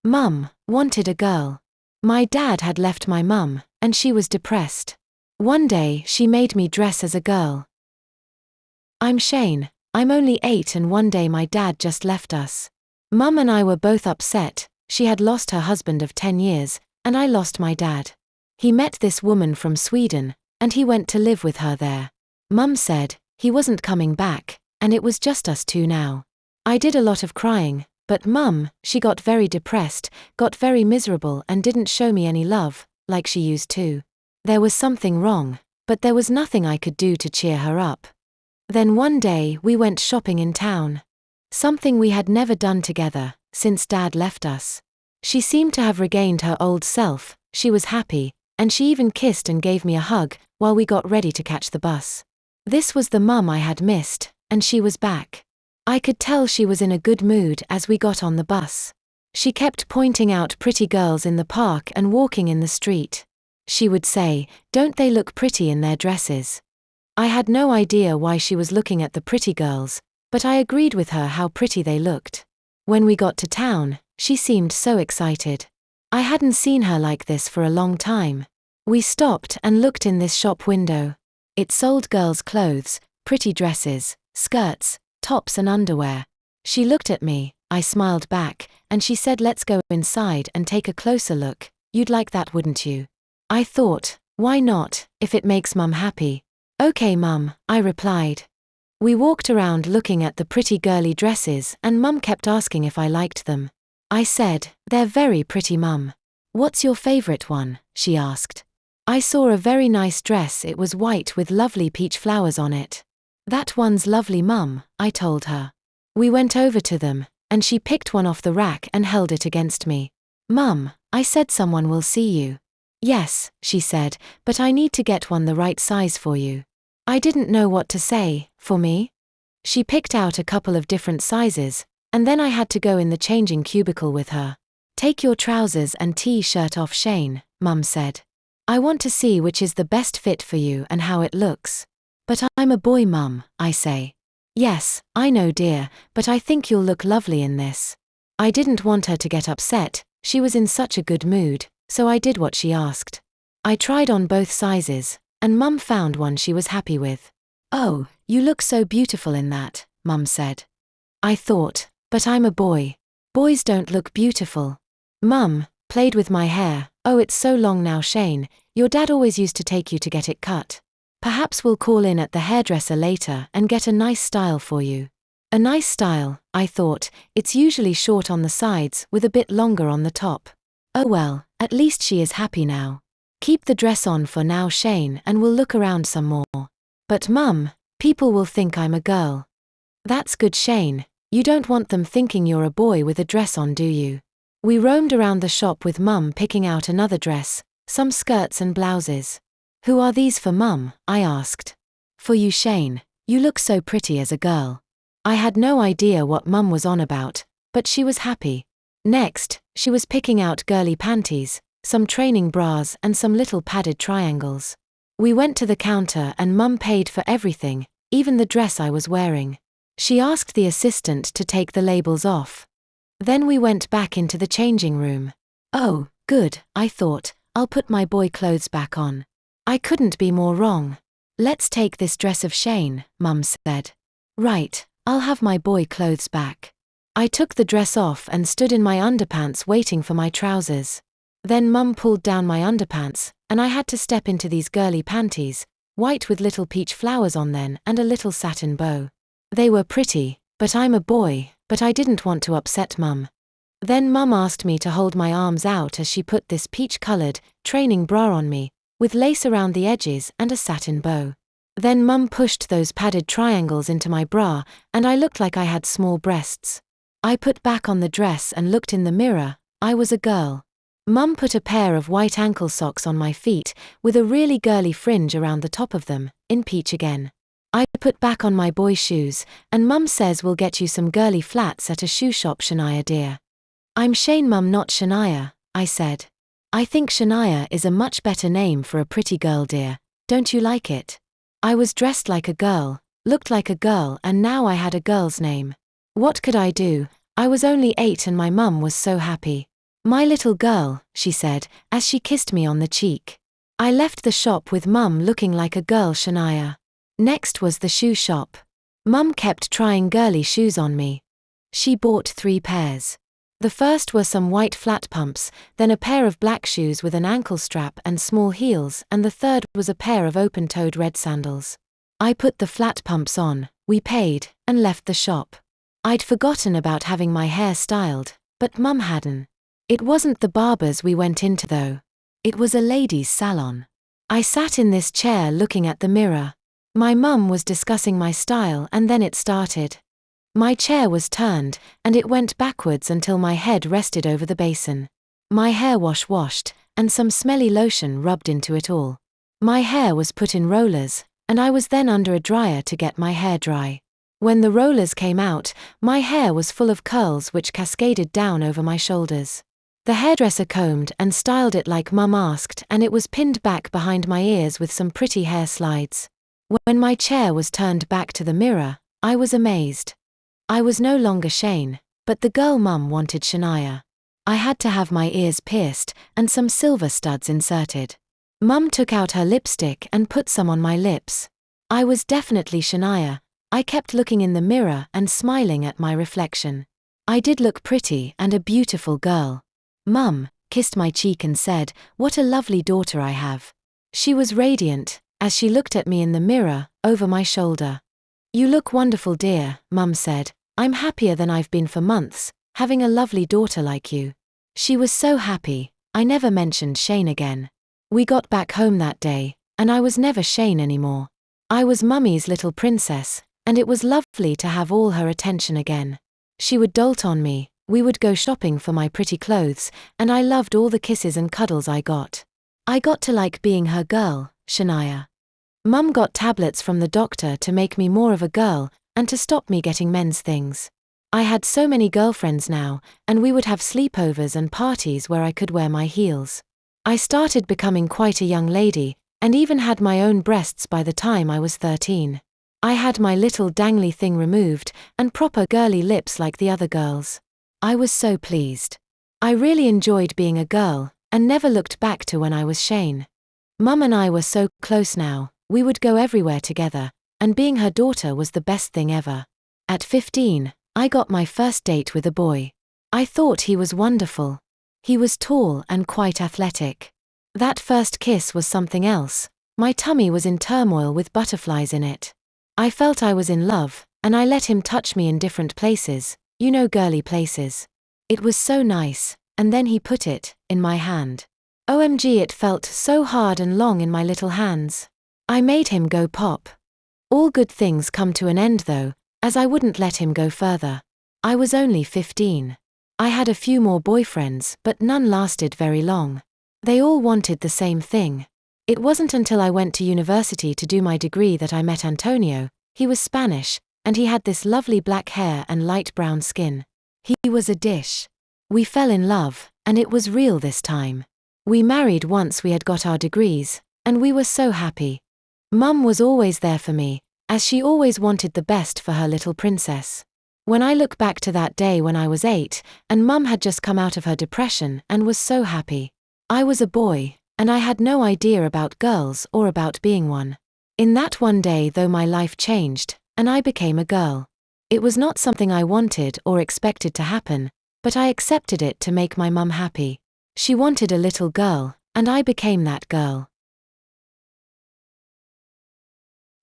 Mum wanted a girl. My dad had left my mum, and she was depressed. One day she made me dress as a girl. I'm Shane. I'm only 8 and one day my dad just left us. Mum and I were both upset. She had lost her husband of 10 years, and I lost my dad. He met this woman from Sweden, and he went to live with her there. Mum said he wasn't coming back, and it was just us two now. I did a lot of crying, but Mum, she got very depressed, got very miserable and didn't show me any love, like she used to. There was something wrong, but there was nothing I could do to cheer her up. Then one day we went shopping in town. Something we had never done together, since Dad left us. She seemed to have regained her old self, she was happy, and she even kissed and gave me a hug, while we got ready to catch the bus. This was the Mum I had missed, and she was back. I could tell she was in a good mood as we got on the bus. She kept pointing out pretty girls in the park and walking in the street. She would say, "Don't they look pretty in their dresses?" I had no idea why she was looking at the pretty girls, but I agreed with her how pretty they looked. When we got to town, she seemed so excited. I hadn't seen her like this for a long time. We stopped and looked in this shop window. It sold girls' clothes, pretty dresses, skirts, tops and underwear. She looked at me, I smiled back, and she said, "Let's go inside and take a closer look. You'd like that, wouldn't you?" I thought, why not, if it makes Mum happy? "Okay, Mum," I replied. We walked around looking at the pretty girly dresses and Mum kept asking if I liked them. I said, "They're very pretty, Mum." "What's your favorite one?" she asked. I saw a very nice dress. It was white with lovely peach flowers on it. "That one's lovely, Mum," I told her. We went over to them, and she picked one off the rack and held it against me. "Mum," I said, "someone will see you." "Yes," she said, "but I need to get one the right size for you." I didn't know what to say. "For me?" She picked out a couple of different sizes, and then I had to go in the changing cubicle with her. "Take your trousers and t-shirt off, Shane," Mum said. "I want to see which is the best fit for you and how it looks." "But I'm a boy, Mum," I say. "Yes, I know, dear, but I think you'll look lovely in this." I didn't want her to get upset. She was in such a good mood, so I did what she asked. I tried on both sizes, and Mum found one she was happy with. "Oh, you look so beautiful in that," Mum said. I thought, but I'm a boy. Boys don't look beautiful. Mum played with my hair. "Oh, it's so long now, Shane. Your dad always used to take you to get it cut. Perhaps we'll call in at the hairdresser later and get a nice style for you." A nice style, I thought. It's usually short on the sides with a bit longer on the top. Oh well, at least she is happy now. "Keep the dress on for now, Shane, and we'll look around some more." "But Mum, people will think I'm a girl." "That's good, Shane. You don't want them thinking you're a boy with a dress on, do you?" We roamed around the shop with Mum picking out another dress, some skirts and blouses. "Who are these for, Mum?" I asked. "For you, Shane. You look so pretty as a girl." I had no idea what Mum was on about, but she was happy. Next, she was picking out girly panties, some training bras and some little padded triangles. We went to the counter and Mum paid for everything, even the dress I was wearing. She asked the assistant to take the labels off. Then we went back into the changing room. "Oh, good," I thought, "I'll put my boy clothes back on." I couldn't be more wrong. "Let's take this dress of Shane," Mum said. "Right, I'll have my boy clothes back." I took the dress off and stood in my underpants waiting for my trousers. Then Mum pulled down my underpants, and I had to step into these girly panties, white with little peach flowers on them and a little satin bow. They were pretty, but I'm a boy, but I didn't want to upset Mum. Then Mum asked me to hold my arms out as she put this peach-colored training bra on me, with lace around the edges and a satin bow. Then Mum pushed those padded triangles into my bra, and I looked like I had small breasts. I put back on the dress and looked in the mirror. I was a girl. Mum put a pair of white ankle socks on my feet, with a really girly fringe around the top of them, in peach again. I put back on my boy shoes, and Mum says we'll get you some girly flats at a shoe shop, Shania dear. "I'm Shane, Mum, not Shania," I said. "I think Shania is a much better name for a pretty girl, dear. Don't you like it?" I was dressed like a girl, looked like a girl, and now I had a girl's name. What could I do? I was only 8 and my mum was so happy. "My little girl," she said, as she kissed me on the cheek. I left the shop with Mum looking like a girl Shania. Next was the shoe shop. Mum kept trying girly shoes on me. She bought 3 pairs. The first were some white flat pumps, then a pair of black shoes with an ankle strap and small heels, and the third was a pair of open-toed red sandals. I put the flat pumps on, we paid, and left the shop. I'd forgotten about having my hair styled, but Mum hadn't. It wasn't the barber's we went into though. It was a ladies' salon. I sat in this chair looking at the mirror. My mum was discussing my style and then it started. My chair was turned, and it went backwards until my head rested over the basin. My hair washed, and some smelly lotion rubbed into it all. My hair was put in rollers, and I was then under a dryer to get my hair dry. When the rollers came out, my hair was full of curls which cascaded down over my shoulders. The hairdresser combed and styled it like Mum asked, and it was pinned back behind my ears with some pretty hair slides. When my chair was turned back to the mirror, I was amazed. I was no longer Shane, but the girl Mum wanted Shania. I had to have my ears pierced and some silver studs inserted. Mum took out her lipstick and put some on my lips. I was definitely Shania. I kept looking in the mirror and smiling at my reflection. I did look pretty and a beautiful girl. Mum kissed my cheek and said, "What a lovely daughter I have." She was radiant as she looked at me in the mirror over my shoulder. "You look wonderful, dear," Mum said. "I'm happier than I've been for months, having a lovely daughter like you." She was so happy, I never mentioned Shane again. We got back home that day, and I was never Shane anymore. I was Mummy's little princess, and it was lovely to have all her attention again. She would dote on me, we would go shopping for my pretty clothes, and I loved all the kisses and cuddles I got. I got to like being her girl, Shania. Mum got tablets from the doctor to make me more of a girl, and to stop me getting men's things. I had so many girlfriends now, and we would have sleepovers and parties where I could wear my heels. I started becoming quite a young lady, and even had my own breasts by the time I was 13. I had my little dangly thing removed, and proper girly lips like the other girls. I was so pleased. I really enjoyed being a girl, and never looked back to when I was Shane. Mum and I were so close now, we would go everywhere together, and being her daughter was the best thing ever. At 15, I got my first date with a boy. I thought he was wonderful. He was tall and quite athletic. That first kiss was something else. My tummy was in turmoil with butterflies in it. I felt I was in love, and I let him touch me in different places, you know, girly places. It was so nice, and then he put it in my hand. OMG, it felt so hard and long in my little hands. I made him go pop. All good things come to an end though, as I wouldn't let him go further. I was only 15. I had a few more boyfriends, but none lasted very long. They all wanted the same thing. It wasn't until I went to university to do my degree that I met Antonio. He was Spanish, and he had this lovely black hair and light brown skin. He was a dish. We fell in love, and it was real this time. We married once we had got our degrees, and we were so happy. Mum was always there for me, as she always wanted the best for her little princess. When I look back to that day when I was 8, and Mum had just come out of her depression and was so happy. I was a boy, and I had no idea about girls or about being one. In that one day though, my life changed, and I became a girl. It was not something I wanted or expected to happen, but I accepted it to make my mum happy. She wanted a little girl, and I became that girl.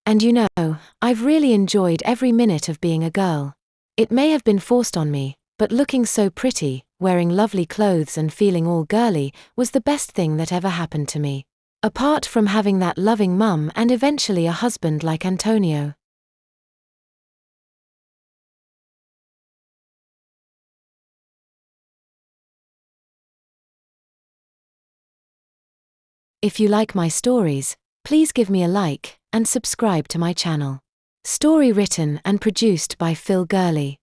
And you know, I've really enjoyed every minute of being a girl. It may have been forced on me, but looking so pretty, wearing lovely clothes and feeling all girly was the best thing that ever happened to me. Apart from having that loving mum and eventually a husband like Antonio. If you like my stories, please give me a like and subscribe to my channel. Story written and produced by Phil Gurley.